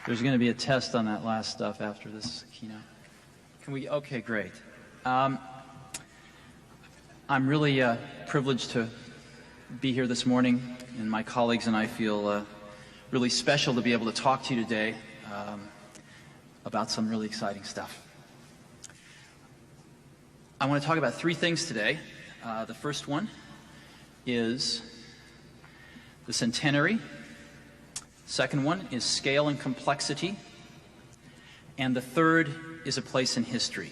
There's going to be a test on that last stuff after this keynote. Can we? Okay, great. I'm really privileged to be here this morning, and my colleagues and I feel really special to be able to talk to you today about some really exciting stuff. I want to talk about three things today. The first one is the centenary. Second one is scale and complexity. And the third is a place in history.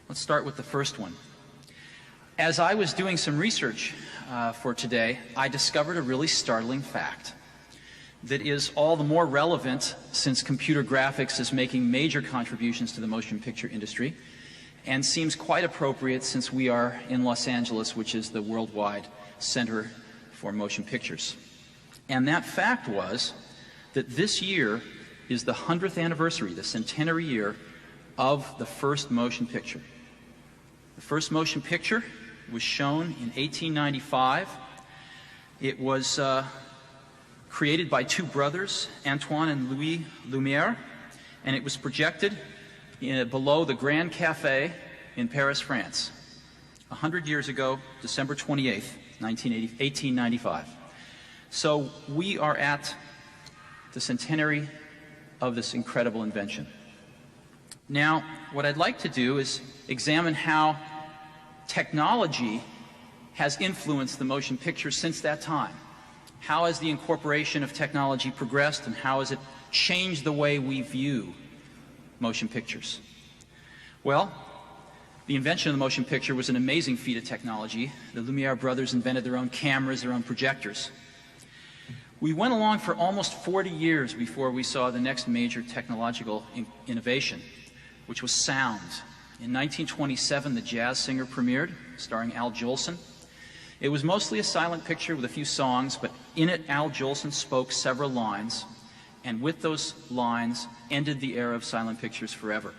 Let's start with the first one. As I was doing some research for today, I discovered a really startling fact that is all the more relevant since computer graphics is making major contributions to the motion picture industry, and seems quite appropriate since we are in Los Angeles, which is the worldwide center for motion pictures. And that fact was that this year is the 100th anniversary, the centenary year, of the first motion picture. The first motion picture was shown in 1895. It was created by two brothers, Antoine and Louis Lumière, and it was projected below the Grand Café in Paris, France, 100 years ago, December 28th, 1895. So we are at the centenary of this incredible invention. Now, what I'd like to do is examine how technology has influenced the motion picture since that time. How has the incorporation of technology progressed, and how has it changed the way we view motion pictures? Well, the invention of the motion picture was an amazing feat of technology. The Lumière brothers invented their own cameras, their own projectors. We went along for almost 40 years before we saw the next major technological innovation, which was sound. In 1927, The Jazz Singer premiered, starring Al Jolson. It was mostly a silent picture with a few songs, but in it, Al Jolson spoke several lines, and with those lines ended the era of silent pictures forever.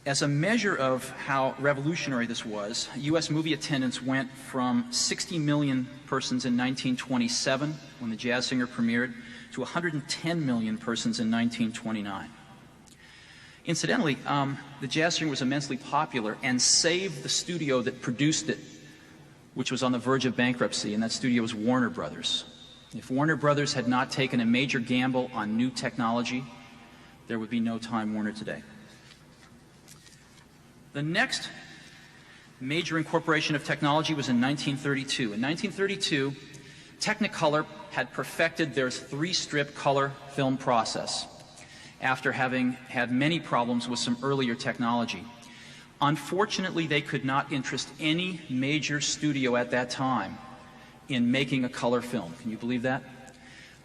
As a measure of how revolutionary this was, U.S. movie attendance went from 60 million persons in 1927, when The Jazz Singer premiered, to 110 million persons in 1929. Incidentally, The Jazz Singer was immensely popular and saved the studio that produced it, which was on the verge of bankruptcy, and that studio was Warner Brothers. If Warner Brothers had not taken a major gamble on new technology, there would be no Time Warner today. The next major incorporation of technology was in 1932. In 1932, Technicolor had perfected their three-strip color film process after having had many problems with some earlier technology. Unfortunately, they could not interest any major studio at that time in making a color film. Can you believe that?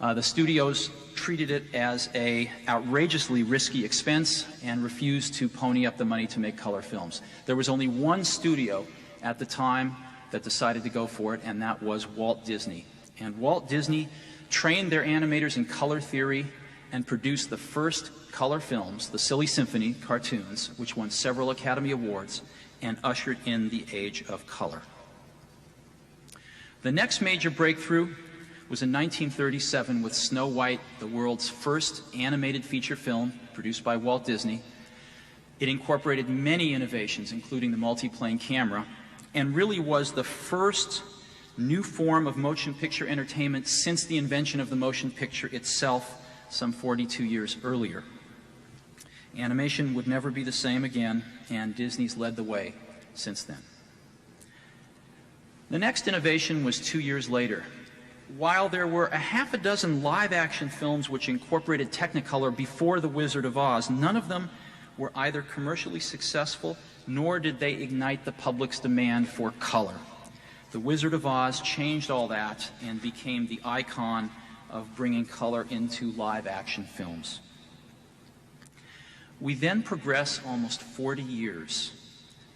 The studios treated it as an outrageously risky expense and refused to pony up the money to make color films. There was only one studio at the time that decided to go for it, and that was Walt Disney. And Walt Disney trained their animators in color theory and produced the first color films, the Silly Symphony cartoons, which won several Academy Awards and ushered in the age of color. The next major breakthrough was in 1937 with Snow White, the world's first animated feature film produced by Walt Disney. It incorporated many innovations, including the multiplane camera, and really was the first new form of motion picture entertainment since the invention of the motion picture itself some 42 years earlier. Animation would never be the same again, and Disney's led the way since then. The next innovation was 2 years later. While there were a half a dozen live-action films which incorporated Technicolor before The Wizard of Oz, none of them were either commercially successful, nor did they ignite the public's demand for color. The Wizard of Oz changed all that and became the icon of bringing color into live-action films. We then progress almost 40 years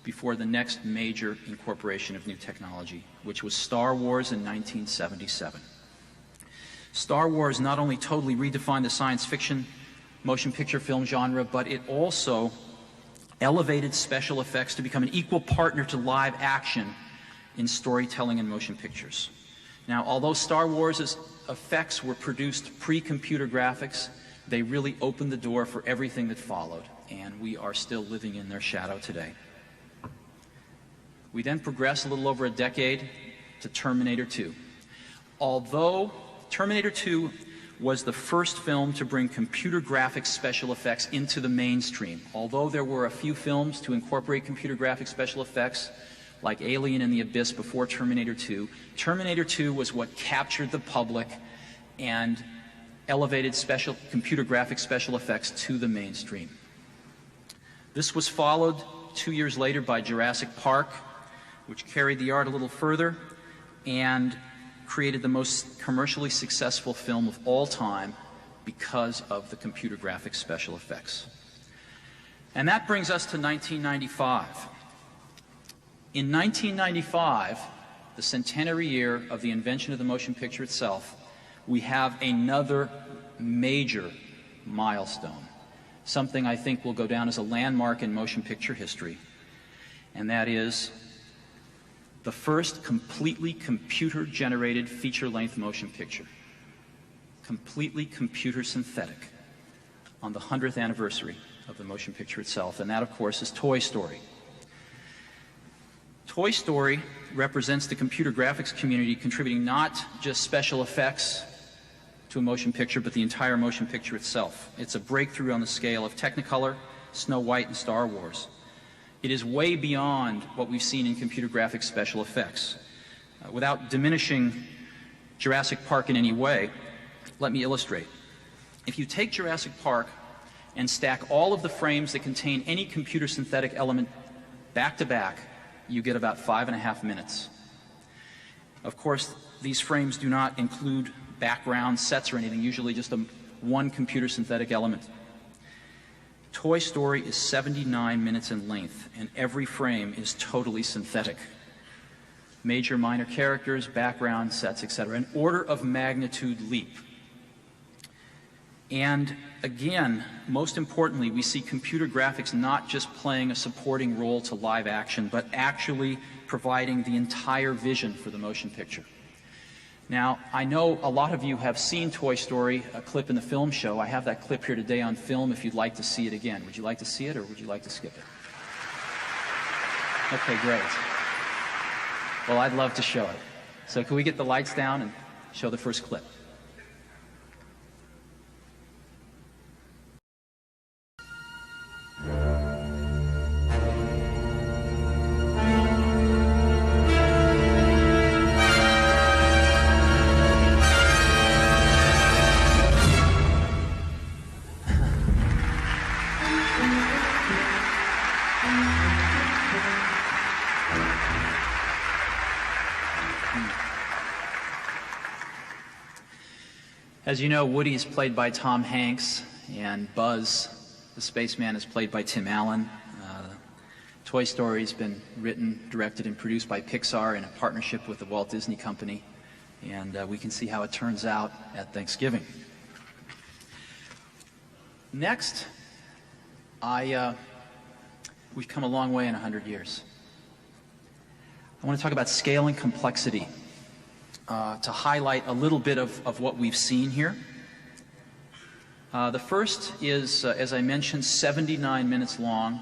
before the next major incorporation of new technology, which was Star Wars in 1977. Star Wars not only totally redefined the science fiction motion picture film genre, but it also elevated special effects to become an equal partner to live action in storytelling and motion pictures. Now, although Star Wars' effects were produced pre-computer graphics, they really opened the door for everything that followed, and we are still living in their shadow today. We then progress a little over a decade to Terminator 2. Although Terminator 2 was the first film to bring computer graphics special effects into the mainstream, although there were a few films to incorporate computer graphics special effects, like Alien and the Abyss before Terminator 2, Terminator 2 was what captured the public and elevated computer graphics special effects to the mainstream. This was followed 2 years later by Jurassic Park, which carried the art a little further and created the most commercially successful film of all time because of the computer graphics special effects. And that brings us to 1995. In 1995, the centenary year of the invention of the motion picture itself, we have another major milestone, something I think will go down as a landmark in motion picture history, and that is the first completely computer-generated feature-length motion picture, completely computer-synthetic, on the 100th anniversary of the motion picture itself, and that, of course, is Toy Story. Toy Story represents the computer graphics community contributing not just special effects to a motion picture, but the entire motion picture itself. It's a breakthrough on the scale of Technicolor, Snow White, and Star Wars. It is way beyond what we've seen in computer graphics special effects. Without diminishing Jurassic Park in any way, let me illustrate. If you take Jurassic Park and stack all of the frames that contain any computer synthetic element back to back, you get about 5.5 minutes. Of course, these frames do not include background sets or anything, usually just one computer synthetic element. Toy Story is 79 minutes in length, and every frame is totally synthetic. Major, minor characters, background sets, etc. An order of magnitude leap. And again, most importantly, we see computer graphics not just playing a supporting role to live action, but actually providing the entire vision for the motion picture. Now, I know a lot of you have seen Toy Story, a clip in the film show. I have that clip here today on film if you'd like to see it again. Would you like to see it, or would you like to skip it? Okay, great. Well, I'd love to show it. So can we get the lights down and show the first clip? As you know, Woody is played by Tom Hanks, and Buzz, the spaceman, is played by Tim Allen. Toy Story has been written, directed, and produced by Pixar in a partnership with the Walt Disney Company, and we can see how it turns out at Thanksgiving. Next, we've come a long way in 100 years. I want to talk about scale and complexity. To highlight a little bit of what we've seen here. The first is, as I mentioned, 79 minutes long,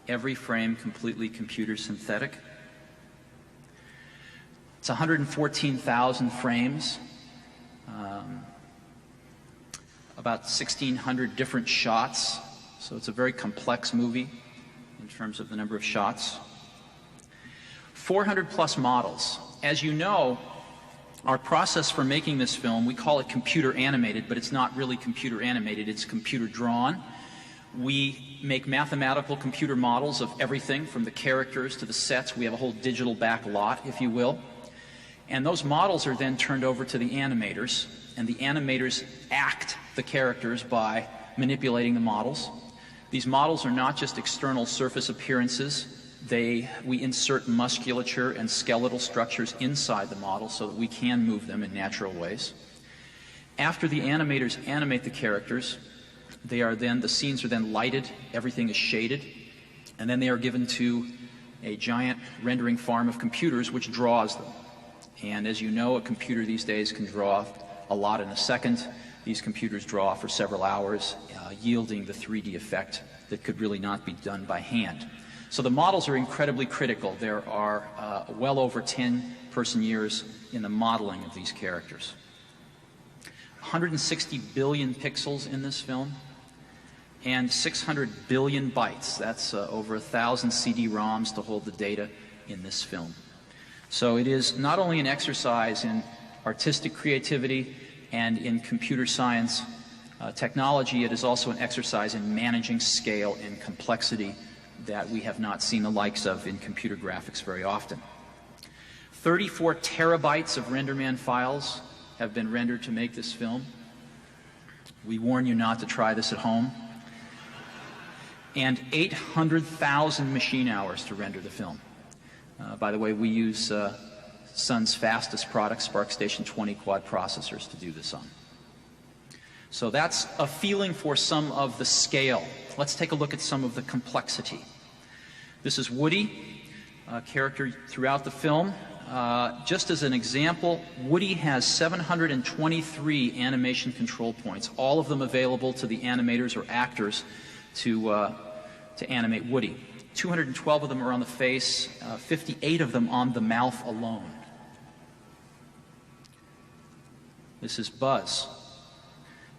every frame completely computer synthetic. It's 114,000 frames, about 1,600 different shots, so it's a very complex movie in terms of the number of shots. 400 plus models. As you know, our process for making this film, we call it computer animated, but it's not really computer animated, it's computer drawn. We make mathematical computer models of everything from the characters to the sets. We have a whole digital back lot, if you will. And those models are then turned over to the animators, and the animators act the characters by manipulating the models. These models are not just external surface appearances. We insert musculature and skeletal structures inside the model so that we can move them in natural ways. After the animators animate the characters, the scenes are then lighted, everything is shaded, and then they are given to a giant rendering farm of computers which draws them. And as you know, a computer these days can draw a lot in a second. These computers draw for several hours, yielding the 3D effect that could really not be done by hand. So the models are incredibly critical. There are well over 10 person-years in the modeling of these characters. 160 billion pixels in this film, and 600 billion bytes. That's over 1,000 CD-ROMs to hold the data in this film. So it is not only an exercise in artistic creativity and in computer science technology, it is also an exercise in managing scale and complexity that we have not seen the likes of in computer graphics very often. 34 terabytes of RenderMan files have been rendered to make this film. We warn you not to try this at home. And 800,000 machine hours to render the film. By the way, we use Sun's fastest product, SparkStation 20 quad processors, to do this on. So that's a feeling for some of the scale. Let's take a look at some of the complexity. This is Woody, a character throughout the film. Just as an example, Woody has 723 animation control points, all of them available to the animators or actors to animate Woody. 212 of them are on the face, 58 of them on the mouth alone. This is Buzz.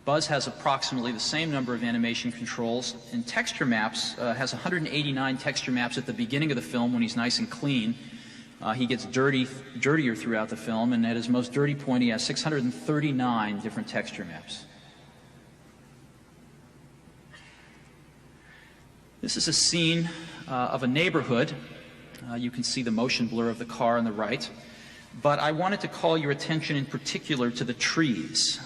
Buzz has approximately the same number of animation controls. In texture maps, has 189 texture maps at the beginning of the film when he's nice and clean. He gets dirtier throughout the film, and at his most dirty point he has 639 different texture maps. This is a scene of a neighborhood. You can see the motion blur of the car on the right. But I wanted to call your attention in particular to the trees.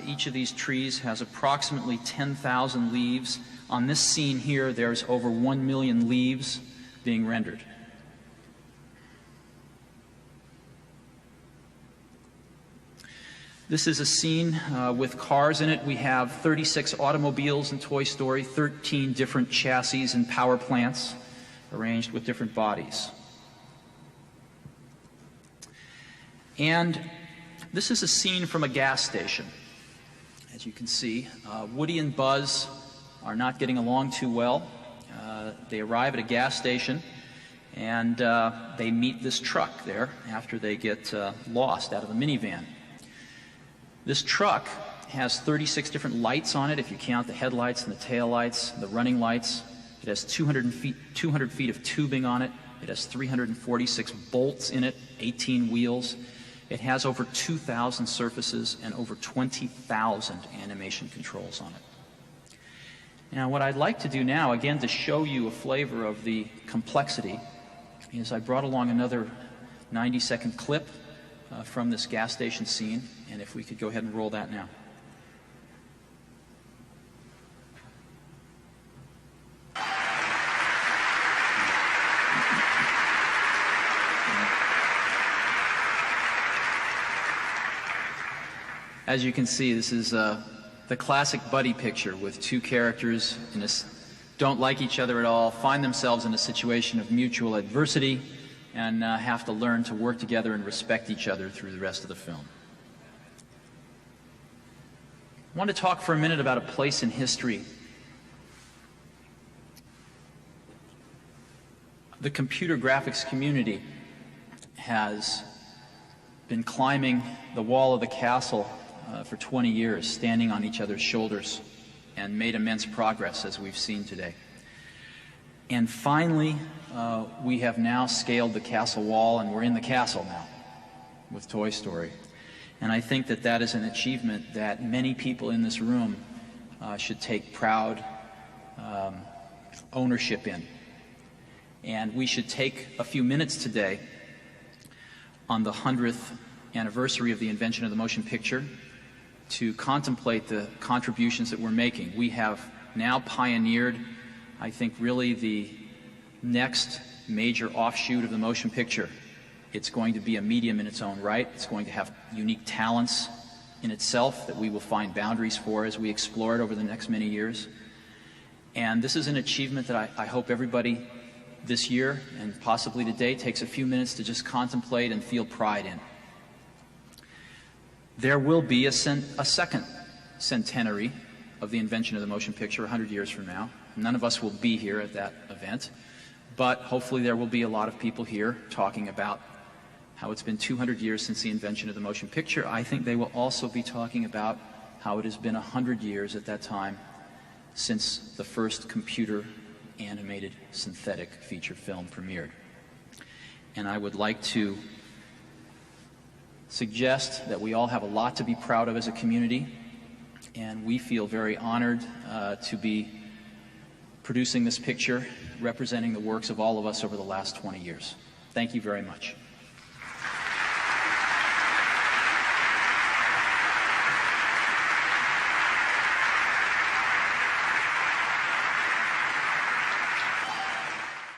Each of these trees has approximately 10,000 leaves. On this scene here, there's over 1 million leaves being rendered. This is a scene with cars in it. We have 36 automobiles in Toy Story, 13 different chassis and power plants arranged with different bodies. And this is a scene from a gas station. As you can see, Woody and Buzz are not getting along too well. They arrive at a gas station and they meet this truck there after they get lost out of the minivan. This truck has 36 different lights on it, if you count the headlights and the taillights, the running lights. It has 200 feet of tubing on it. It has 346 bolts in it, 18 wheels. It has over 2,000 surfaces and over 20,000 animation controls on it. Now, what I'd like to do now, again, to show you a flavor of the complexity, is I brought along another 90-second clip from this gas station scene, and if we could go ahead and roll that now. As you can see, this is the classic buddy picture with two characters don't like each other at all, find themselves in a situation of mutual adversity, and have to learn to work together and respect each other through the rest of the film. I want to talk for a minute about a place in history. The computer graphics community has been climbing the wall of the castle for 20 years, standing on each other's shoulders, and made immense progress, as we've seen today. And finally, we have now scaled the castle wall, and we're in the castle now with Toy Story. And I think that that is an achievement that many people in this room should take proud ownership in. And we should take a few minutes today on the 100th anniversary of the invention of the motion picture to contemplate the contributions that we're making. We have now pioneered, I think, really the next major offshoot of the motion picture. It's going to be a medium in its own right. It's going to have unique talents in itself that we will find boundaries for as we explore it over the next many years. And this is an achievement that I hope everybody this year and possibly today takes a few minutes to just contemplate and feel pride in. There will be a second centenary of the invention of the motion picture 100 years from now. None of us will be here at that event, but hopefully there will be a lot of people here talking about how it's been 200 years since the invention of the motion picture. I think they will also be talking about how it has been 100 years at that time since the first computer-animated synthetic feature film premiered. And I would like to suggest that we all have a lot to be proud of as a community, and we feel very honored to be producing this picture representing the works of all of us over the last 20 years. Thank you very much.